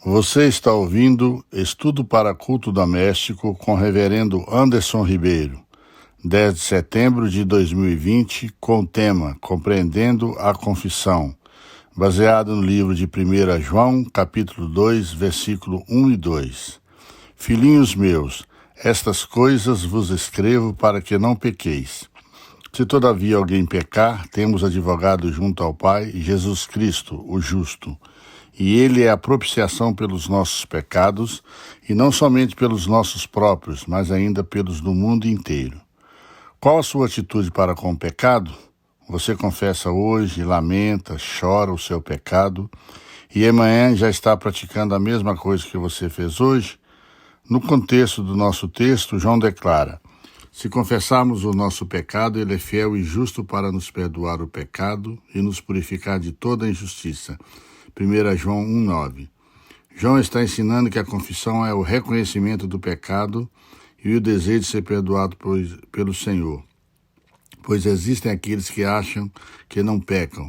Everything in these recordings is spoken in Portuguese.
Você está ouvindo Estudo para Culto Doméstico com o Reverendo Anderson Ribeiro, 10 de setembro de 2020, com o tema Compreendendo a Confissão, baseado no livro de 1 João, capítulo 2, versículo 1 e 2. Filhinhos meus, estas coisas vos escrevo para que não pequeis. Se todavia alguém pecar, temos advogado junto ao Pai, Jesus Cristo, o justo. E ele é a propiciação pelos nossos pecados, e não somente pelos nossos próprios, mas ainda pelos do mundo inteiro. Qual a sua atitude para com o pecado? Você confessa hoje, lamenta, chora o seu pecado, e amanhã já está praticando a mesma coisa que você fez hoje? No contexto do nosso texto, João declara: se confessarmos o nosso pecado, ele é fiel e justo para nos perdoar o pecado e nos purificar de toda injustiça. 1 João 1,9. João está ensinando que a confissão é o reconhecimento do pecado e o desejo de ser perdoado pelo Senhor. Pois existem aqueles que acham que não pecam,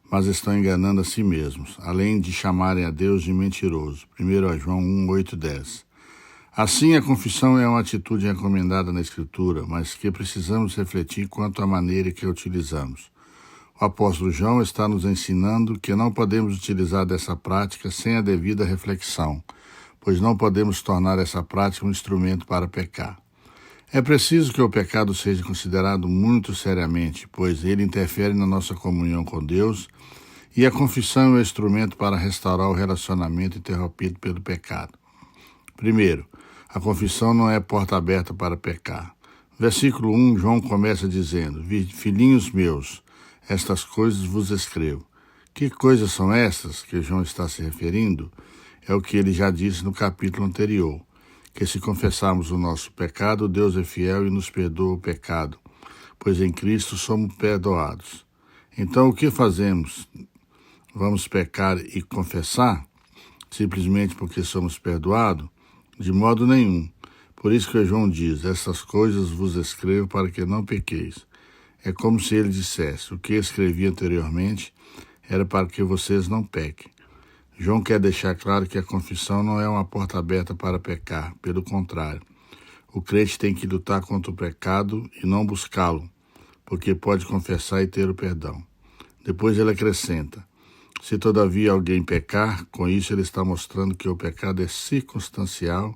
mas estão enganando a si mesmos, além de chamarem a Deus de mentiroso. 1 João 1:8, 10. Assim, a confissão é uma atitude recomendada na Escritura, mas que precisamos refletir quanto à maneira que a utilizamos. O apóstolo João está nos ensinando que não podemos utilizar dessa prática sem a devida reflexão, pois não podemos tornar essa prática um instrumento para pecar. É preciso que o pecado seja considerado muito seriamente, pois ele interfere na nossa comunhão com Deus, e a confissão é o instrumento para restaurar o relacionamento interrompido pelo pecado. Primeiro, a confissão não é porta aberta para pecar. Versículo 1, João começa dizendo: filhinhos meus, estas coisas vos escrevo. Que coisas são essas que João está se referindo? É o que ele já disse no capítulo anterior, que se confessarmos o nosso pecado, Deus é fiel e nos perdoa o pecado, pois em Cristo somos perdoados. Então, o que fazemos? Vamos pecar e confessar? Simplesmente porque somos perdoados? De modo nenhum. Por isso que João diz: essas coisas vos escrevo para que não pequeis. É como se ele dissesse: o que escrevi anteriormente era para que vocês não pequem. João quer deixar claro que a confissão não é uma porta aberta para pecar. Pelo contrário, o crente tem que lutar contra o pecado e não buscá-lo, porque pode confessar e ter o perdão. Depois ele acrescenta: se todavia alguém pecar, com isso ele está mostrando que o pecado é circunstancial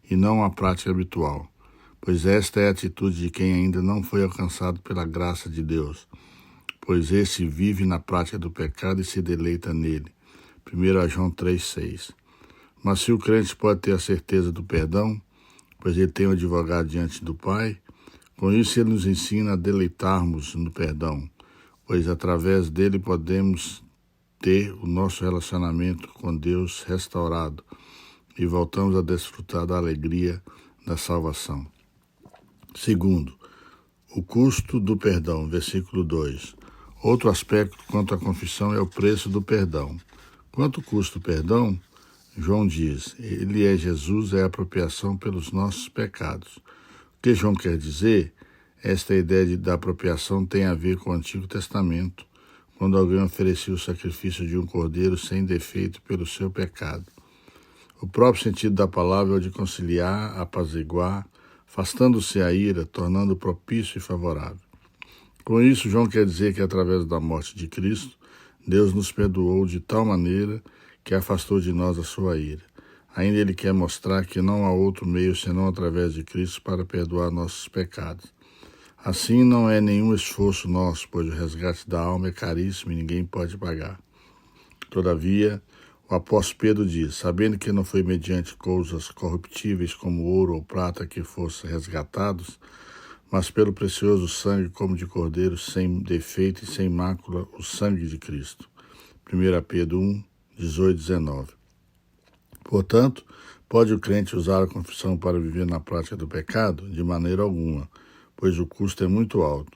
e não uma prática habitual, pois esta é a atitude de quem ainda não foi alcançado pela graça de Deus, pois esse vive na prática do pecado e se deleita nele. 1 João 3,6. Mas se o crente pode ter a certeza do perdão, pois ele tem um advogado diante do Pai, com isso ele nos ensina a deleitarmos no perdão, pois através dele podemos ter o nosso relacionamento com Deus restaurado e voltamos a desfrutar da alegria da salvação. Segundo, o custo do perdão, versículo 2. Outro aspecto quanto à confissão é o preço do perdão. Quanto custa o perdão? João diz: ele é Jesus, é a apropriação pelos nossos pecados. O que João quer dizer? Esta ideia da apropriação tem a ver com o Antigo Testamento, quando alguém oferecia o sacrifício de um cordeiro sem defeito pelo seu pecado. O próprio sentido da palavra é o de conciliar, apaziguar, afastando-se a ira, tornando propício e favorável. Com isso, João quer dizer que através da morte de Cristo, Deus nos perdoou de tal maneira que afastou de nós a sua ira. Ainda ele quer mostrar que não há outro meio senão através de Cristo para perdoar nossos pecados. Assim, não é nenhum esforço nosso, pois o resgate da alma é caríssimo e ninguém pode pagar. Todavia, o apóstolo Pedro diz: sabendo que não foi mediante coisas corruptíveis como ouro ou prata que fossem resgatados, mas pelo precioso sangue como de cordeiro sem defeito e sem mácula, o sangue de Cristo. 1 Pedro 1, 18, 19. Portanto, pode o crente usar a confissão para viver na prática do pecado? De maneira alguma, pois o custo é muito alto.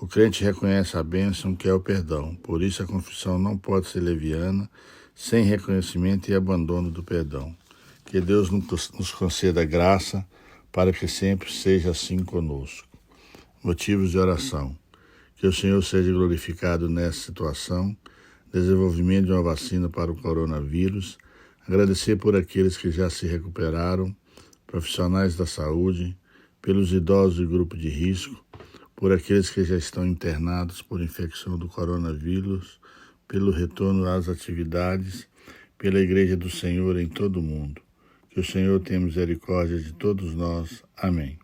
O crente reconhece a bênção que é o perdão, por isso a confissão não pode ser leviana, sem reconhecimento e abandono do perdão. Que Deus nos conceda graça para que sempre seja assim conosco. Motivos de oração. Que o Senhor seja glorificado nessa situação, desenvolvimento de uma vacina para o coronavírus, Agradecer por aqueles que já se recuperaram, profissionais da saúde, pelos idosos e grupo de risco, por aqueles que já estão internados por infecção do coronavírus, pelo retorno às atividades, pela Igreja do Senhor em todo o mundo. Que o Senhor tenha misericórdia de todos nós. Amém.